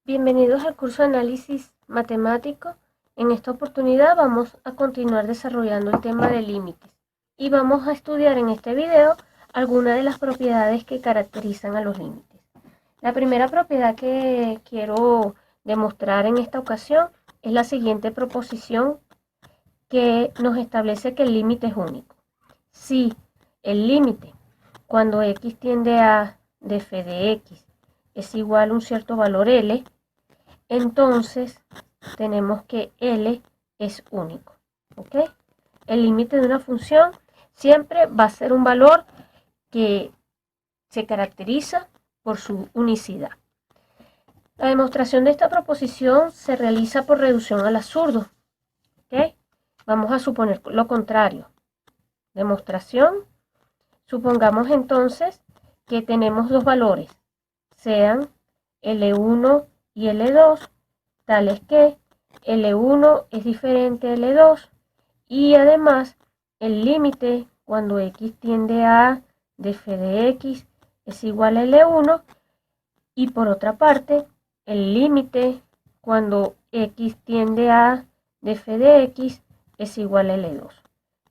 Bienvenidos al curso de análisis matemático. En esta oportunidad vamos a continuar desarrollando el tema de límites y vamos a estudiar en este video algunas de las propiedades que caracterizan a los límites. La primera propiedad que quiero demostrar en esta ocasión es la siguiente proposición que nos establece que el límite es único. Si el límite cuando x tiende a de f de x es igual a un cierto valor L, entonces tenemos que L es único, ¿ok? El límite de una función siempre va a ser un valor que se caracteriza por su unicidad. La demostración de esta proposición se realiza por reducción al absurdo, ¿ok? Vamos a suponer lo contrario. Demostración. Supongamos entonces que tenemos dos valores, sean L1 y L2, tales que L1 es diferente a L2 y además el límite cuando x tiende a de f de x es igual a L1 y por otra parte el límite cuando x tiende a de f de x es igual a L2.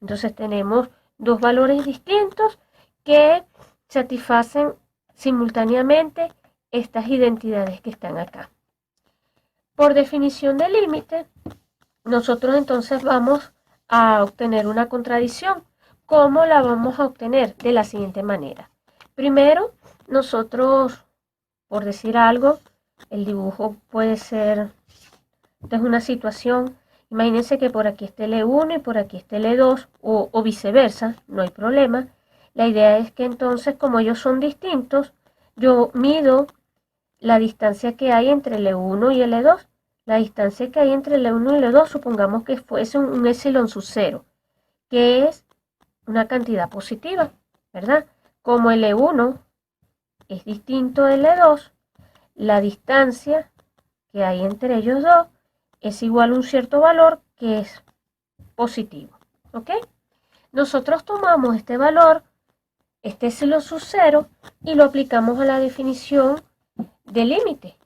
Entonces tenemos dos valores distintos que satisfacen simultáneamente estas identidades que están acá. Por definición de límite, nosotros entonces vamos a obtener una contradicción. ¿Cómo la vamos a obtener? De la siguiente manera. Primero, nosotros, por decir algo, el dibujo puede ser, esta es una situación, imagínense que por aquí esté L1 y por aquí esté L2 o viceversa, no hay problema. La idea es que entonces, como ellos son distintos, yo mido la distancia que hay entre L1 y L2. La distancia que hay entre L1 y L2, supongamos que fuese un epsilon sub 0, que es una cantidad positiva, ¿verdad? Como L1 es distinto de L2, la distancia que hay entre ellos dos es igual a un cierto valor que es positivo, ¿ok? Nosotros tomamos este valor, este epsilon sub 0, y lo aplicamos a la definición de límite.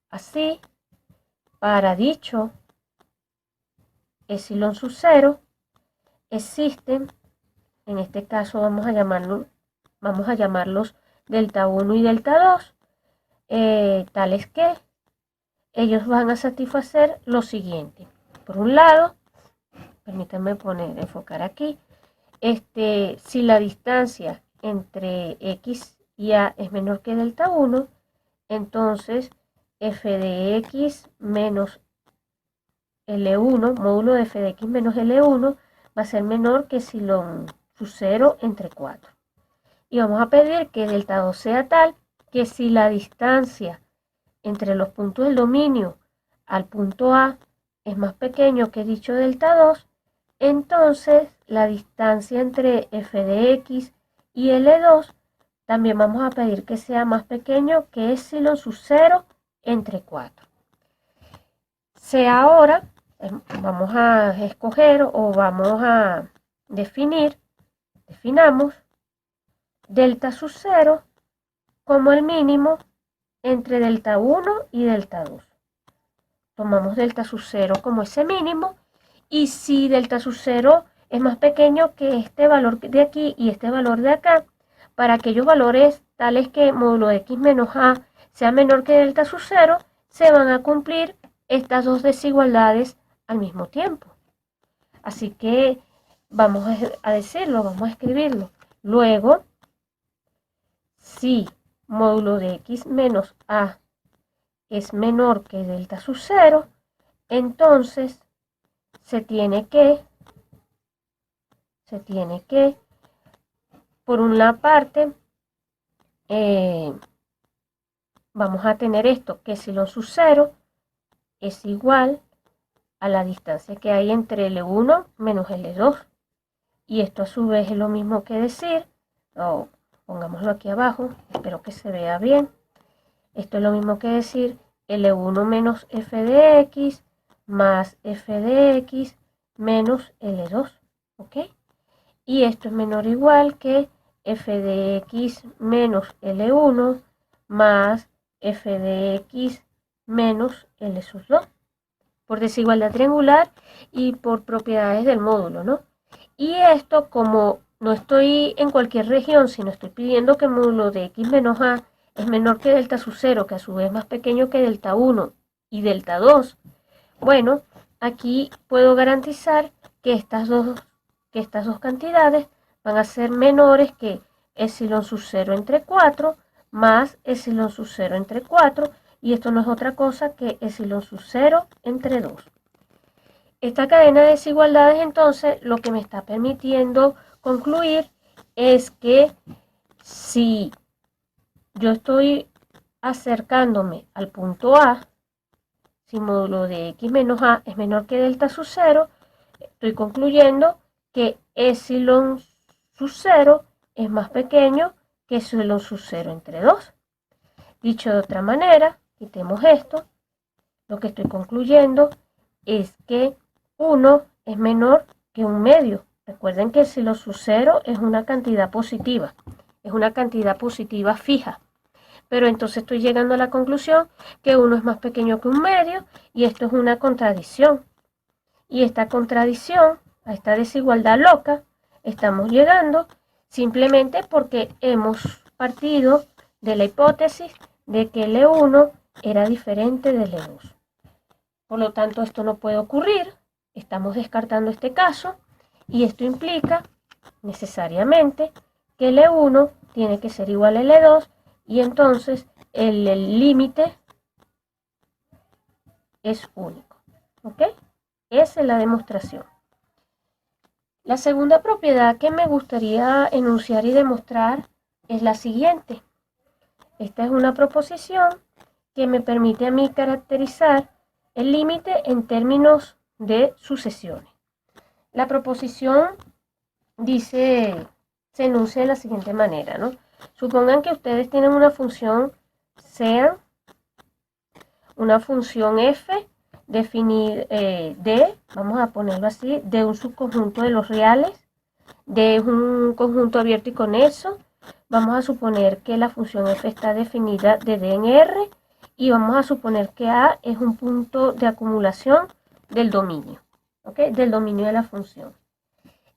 Así, para dicho epsilon sub 0 existen, en este caso vamos a llamarlos delta 1 y delta 2, tales que ellos van a satisfacer lo siguiente. Por un lado, permítanme enfocar aquí, si la distancia entre x y a es menor que delta 1, entonces f de x menos L1, módulo de f de x menos L1, va a ser menor que epsilon sub 0 entre 4. Y vamos a pedir que delta 2 sea tal que si la distancia entre los puntos del dominio al punto A es más pequeño que dicho delta 2, entonces la distancia entre f de x y L2 también vamos a pedir que sea más pequeño que epsilon sub 0 entre 4. Sea ahora, vamos a escoger o vamos a definamos delta sub 0 como el mínimo entre delta 1 y delta 2. Tomamos delta sub 0 como ese mínimo, y si delta sub 0 es más pequeño que este valor de aquí y este valor de acá, para aquellos valores tales que módulo de x menos a sea menor que delta sub 0, se van a cumplir estas dos desigualdades al mismo tiempo. Así que vamos a decirlo, vamos a escribirlo. Luego, si módulo de x menos a es menor que delta sub 0, entonces se tiene que, por una parte, vamos a tener esto, que epsilon sub 0 es igual a la distancia que hay entre L1 menos L2. Y esto a su vez es lo mismo que decir, pongámoslo aquí abajo, espero que se vea bien. Esto es lo mismo que decir L1 menos f de x más f de x menos L2, ¿ok? Y esto es menor o igual que f de x menos L1 más f de x menos L sub 2, por desigualdad triangular y por propiedades del módulo, ¿no? Y esto, como no estoy en cualquier región, sino estoy pidiendo que el módulo de x menos a es menor que delta sub 0, que a su vez es más pequeño que delta 1 y delta 2, bueno, aquí puedo garantizar que estas dos cantidades van a ser menores que epsilon sub 0 entre 4 más epsilon sub 0 entre 4, y esto no es otra cosa que epsilon sub 0 entre 2. Esta cadena de desigualdades, entonces, lo que me está permitiendo concluir es que si yo estoy acercándome al punto A, si módulo de x menos a es menor que delta sub 0, estoy concluyendo que epsilon sub 0 es más pequeño que epsilon sub 0 entre 2. Dicho de otra manera, quitemos esto, lo que estoy concluyendo es que 1 es menor que un medio. Recuerden que epsilon sub 0 es una cantidad positiva fija. Pero entonces estoy llegando a la conclusión que 1 es más pequeño que un medio, y esto es una contradicción. Y esta contradicción, a esta desigualdad loca, estamos llegando simplemente porque hemos partido de la hipótesis de que L1 era diferente de L2. Por lo tanto, esto no puede ocurrir, estamos descartando este caso, y esto implica necesariamente que L1 tiene que ser igual a L2, y entonces el límite es único. ¿Ok? Esa es la demostración. La segunda propiedad que me gustaría enunciar y demostrar es la siguiente. Esta es una proposición que me permite a mí caracterizar el límite en términos de sucesiones. La proposición se enuncia de la siguiente manera, ¿no? Supongan que ustedes tienen una función, sea una función f definir de, vamos a ponerlo así, de un subconjunto de los reales, de un conjunto abierto y conexo. Vamos a suponer que la función f está definida de D en R, y vamos a suponer que A es un punto de acumulación del dominio, ¿ok? Del dominio de la función.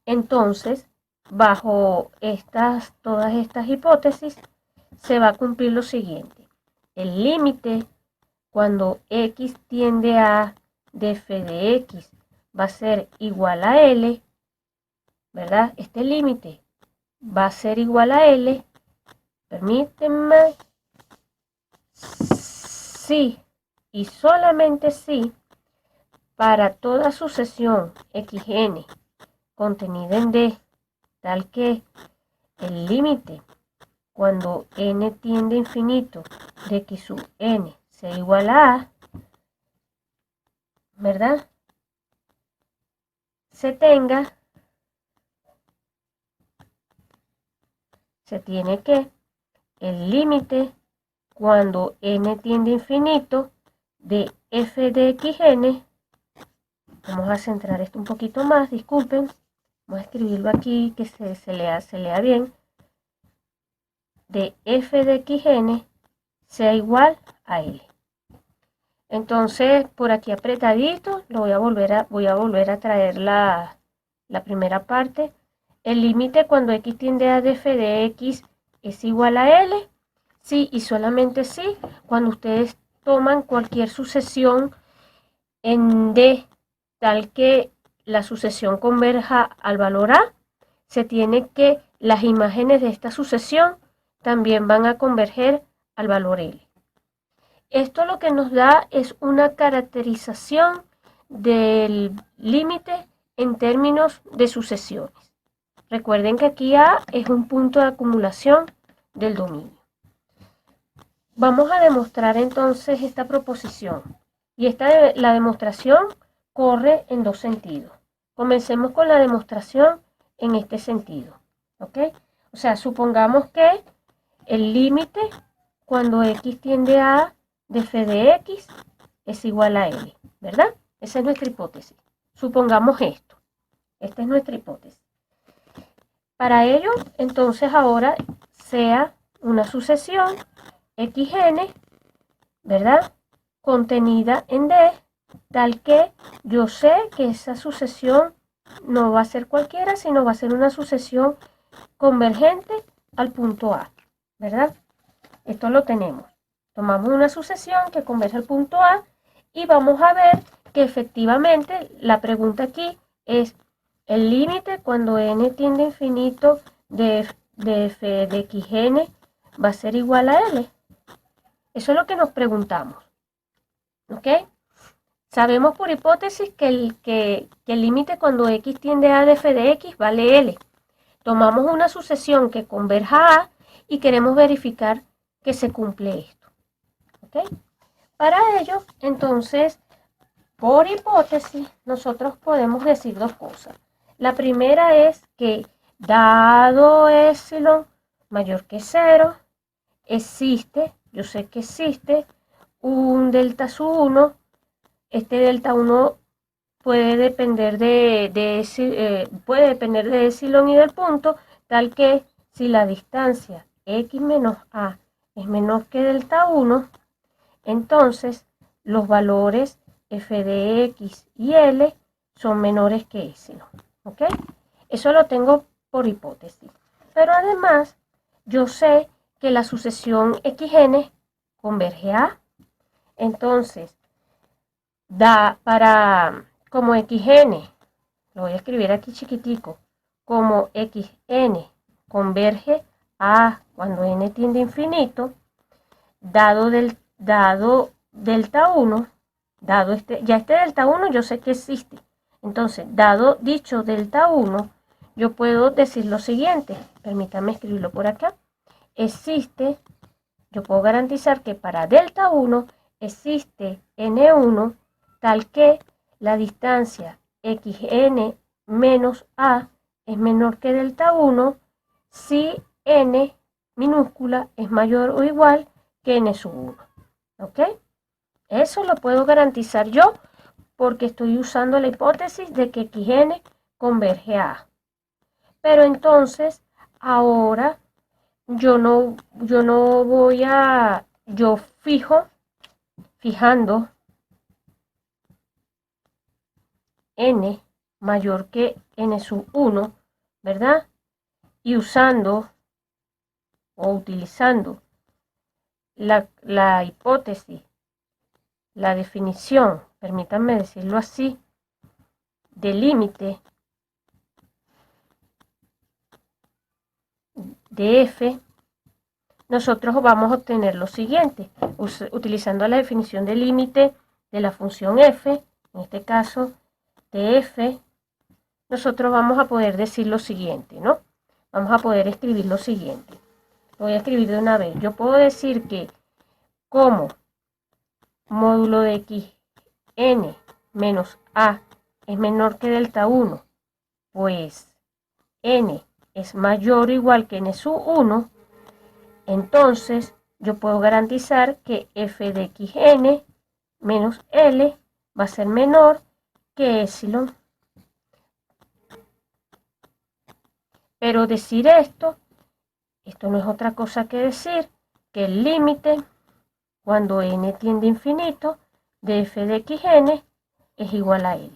Entonces, bajo todas estas hipótesis, se va a cumplir lo siguiente. El límite cuando x tiende a de f de x va a ser igual a L, ¿verdad? Este límite va a ser igual a L, permítanme, si y solamente si para toda sucesión xn contenida en D, tal que el límite cuando n tiende a infinito de x sub n sea igual a A, ¿verdad? Se tiene que el límite cuando n tiende a infinito de f de xn, vamos a centrar esto un poquito más, disculpen, vamos a escribirlo aquí que se lea bien, de f de xn sea igual a L. Entonces, por aquí apretadito, voy a volver a traer la primera parte. El límite cuando x tiende a f de x es igual a L. Sí y solamente sí, cuando ustedes toman cualquier sucesión en D, tal que la sucesión converja al valor A, se tiene que las imágenes de esta sucesión también van a converger al valor L. Esto lo que nos da es una caracterización del límite en términos de sucesiones. Recuerden que aquí A es un punto de acumulación del dominio. Vamos a demostrar entonces esta proposición. Y la demostración corre en dos sentidos. Comencemos con la demostración en este sentido. ¿Ok? O sea, supongamos que el límite cuando x tiende a de f de x es igual a L, ¿verdad? Esa es nuestra hipótesis. Supongamos esto. Esta es nuestra hipótesis. Para ello, entonces ahora sea una sucesión xn, ¿verdad? contenida en D, tal que yo sé que esa sucesión no va a ser cualquiera, sino va a ser una sucesión convergente al punto A, ¿verdad? Esto lo tenemos. Tomamos una sucesión que converge al punto A y vamos a ver que efectivamente la pregunta aquí es el límite cuando n tiende a infinito de f de xn va a ser igual a L. Eso es lo que nos preguntamos. ¿Ok? Sabemos por hipótesis que el límite cuando x tiende a de f de x vale L. Tomamos una sucesión que converja a y queremos verificar que se cumple esto. ¿Ok? Para ello, entonces, por hipótesis, nosotros podemos decir dos cosas. La primera es que dado epsilon mayor que 0, existe, yo sé que existe, un delta sub 1. Este delta 1 puede depender puede depender de epsilon y del punto, tal que si la distancia x menos a es menor que delta 1, entonces los valores f de x y L son menores que epsilon. ¿Ok? Eso lo tengo por hipótesis. Pero además, yo sé que la sucesión xn converge a. Entonces, como xn, lo voy a escribir aquí chiquitico, como xn converge a cuando n tiende a infinito, dado delta 1, ya este delta 1 yo sé que existe. Entonces, dado dicho delta 1, yo puedo decir lo siguiente, permítame escribirlo por acá, yo puedo garantizar que para delta 1 existe n1 tal que la distancia xn menos a es menor que delta 1 si n minúscula es mayor o igual que n sub 1. ¿Ok? Eso lo puedo garantizar yo porque estoy usando la hipótesis de que xn converge a A. Pero entonces, ahora yo no voy a, fijando n mayor que n sub 1, ¿verdad? Y usando o utilizando la hipótesis, la definición, permítanme decirlo así, de límite de f, nosotros vamos a obtener lo siguiente, utilizando la definición de límite de la función f, en este caso de f, nosotros vamos a poder decir lo siguiente, ¿no? Vamos a poder escribir lo siguiente. Lo voy a escribir de una vez. Yo puedo decir que como módulo de x n menos a es menor que delta 1, pues n es mayor o igual que n sub 1, entonces yo puedo garantizar que f de xn menos L va a ser menor que epsilon. Pero decir esto no es otra cosa que decir que el límite cuando n tiende a infinito de f de xn es igual a L.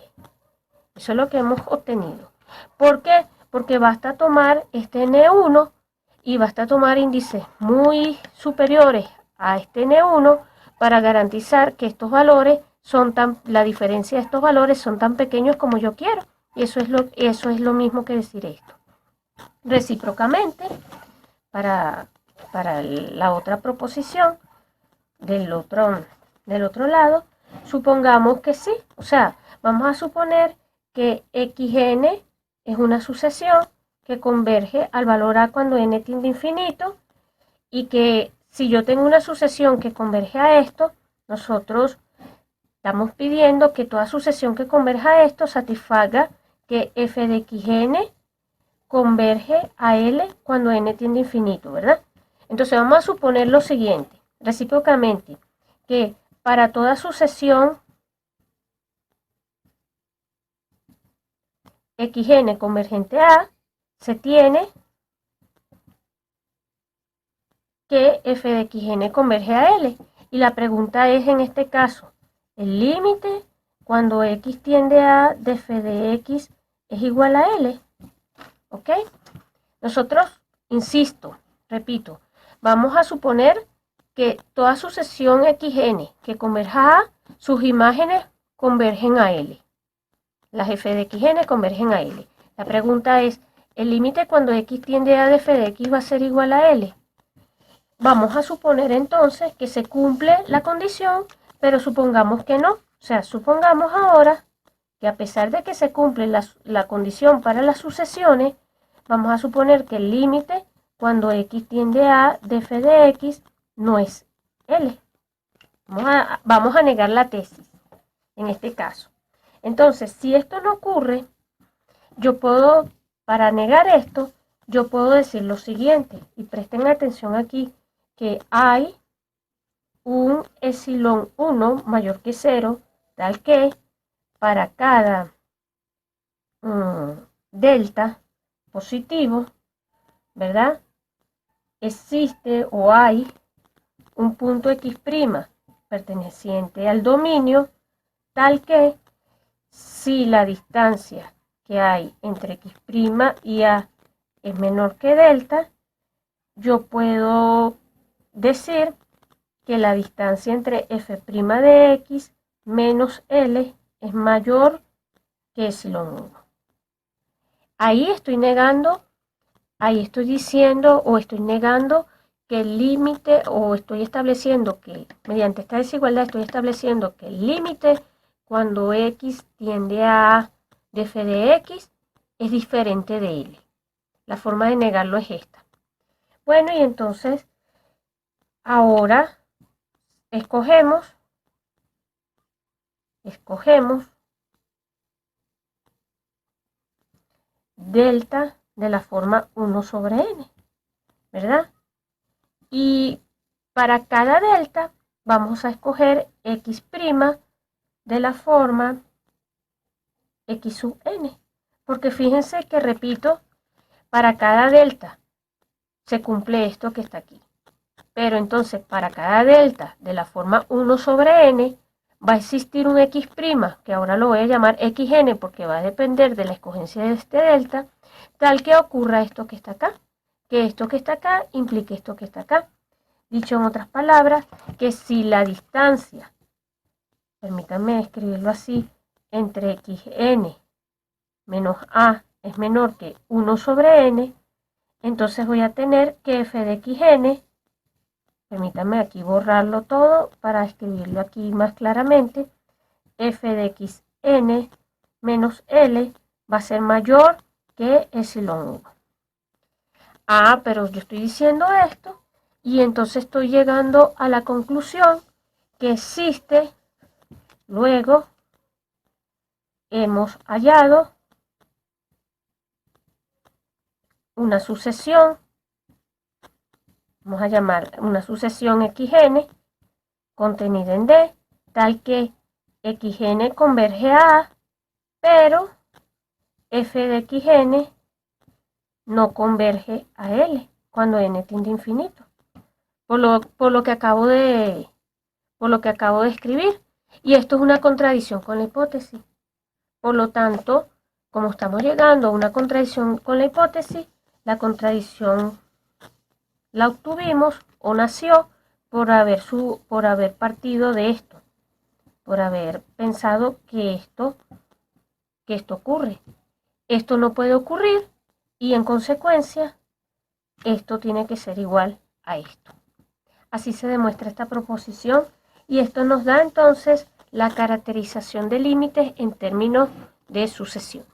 Eso es lo que hemos obtenido. ¿Por qué? Porque basta tomar este n1 y basta tomar índices muy superiores a este n1 para garantizar que estos valores la diferencia de estos valores son tan pequeños como yo quiero. Y eso es lo mismo que decir esto. Recíprocamente, para la otra proposición del otro lado, supongamos que sí. O sea, vamos a suponer que xn es una sucesión que converge al valor a cuando n tiende a infinito y que si yo tengo una sucesión que converge a esto, nosotros estamos pidiendo que toda sucesión que converja a esto satisfaga que f de xn converge a L cuando n tiende a infinito, ¿verdad? Entonces vamos a suponer lo siguiente, recíprocamente, que para toda sucesión xn convergente a, se tiene que f de xn converge a L. Y la pregunta es, en este caso, el límite cuando x tiende a de f de x es igual a L. ¿Ok? Nosotros, insisto, repito, vamos a suponer que toda sucesión xn que converja a, sus imágenes convergen a L. Las f de xn convergen a L. La pregunta es, ¿el límite cuando x tiende a de f de x va a ser igual a L? Vamos a suponer entonces que se cumple la condición, pero supongamos que no. O sea, supongamos ahora que a pesar de que se cumple la condición para las sucesiones, vamos a suponer que el límite cuando x tiende a de f de x no es L. Vamos a negar la tesis en este caso. Entonces, si esto no ocurre, yo puedo, para negar esto, yo puedo decir lo siguiente, y presten atención aquí, que hay un epsilon 1 mayor que 0, tal que para cada delta positivo, ¿verdad? Existe o hay un punto x' perteneciente al dominio, tal que si la distancia que hay entre x' y a es menor que delta, yo puedo decir que la distancia entre f' de x menos L es mayor que epsilon 1. Ahí estoy negando, ahí estoy diciendo o estoy negando que el límite, o estoy estableciendo que mediante esta desigualdad estoy estableciendo que el límite cuando x tiende a de f de x es diferente de L. La forma de negarlo es esta. Bueno, y entonces ahora escogemos delta de la forma 1 sobre n, ¿verdad? Y para cada delta vamos a escoger x' de la forma x sub n, porque fíjense que, repito, para cada delta se cumple esto que está aquí. Pero entonces para cada delta de la forma 1 sobre n va a existir un x', que ahora lo voy a llamar xn porque va a depender de la escogencia de este delta, tal que ocurra esto que está acá, que esto que está acá implique esto que está acá. Dicho en otras palabras, que si la distancia, permítanme escribirlo así, entre xn menos a es menor que 1 sobre n, entonces voy a tener que f de xn, permítanme aquí borrarlo todo para escribirlo aquí más claramente, f de xn menos L va a ser mayor que epsilon 1. Ah, pero yo estoy diciendo esto y entonces estoy llegando a la conclusión que existe, luego hemos hallado una sucesión, vamos a llamar una sucesión xn contenida en D, tal que xn converge a A, pero f de xn no converge a L cuando n tiende a infinito, por lo que acabo de escribir. Y esto es una contradicción con la hipótesis. Por lo tanto, como estamos llegando a una contradicción con la hipótesis, la contradicción la obtuvimos o nació por haber partido de esto, por haber pensado que esto ocurre. Esto no puede ocurrir y en consecuencia esto tiene que ser igual a esto. Así se demuestra esta proposición y esto nos da entonces la caracterización de límites en términos de sucesiones.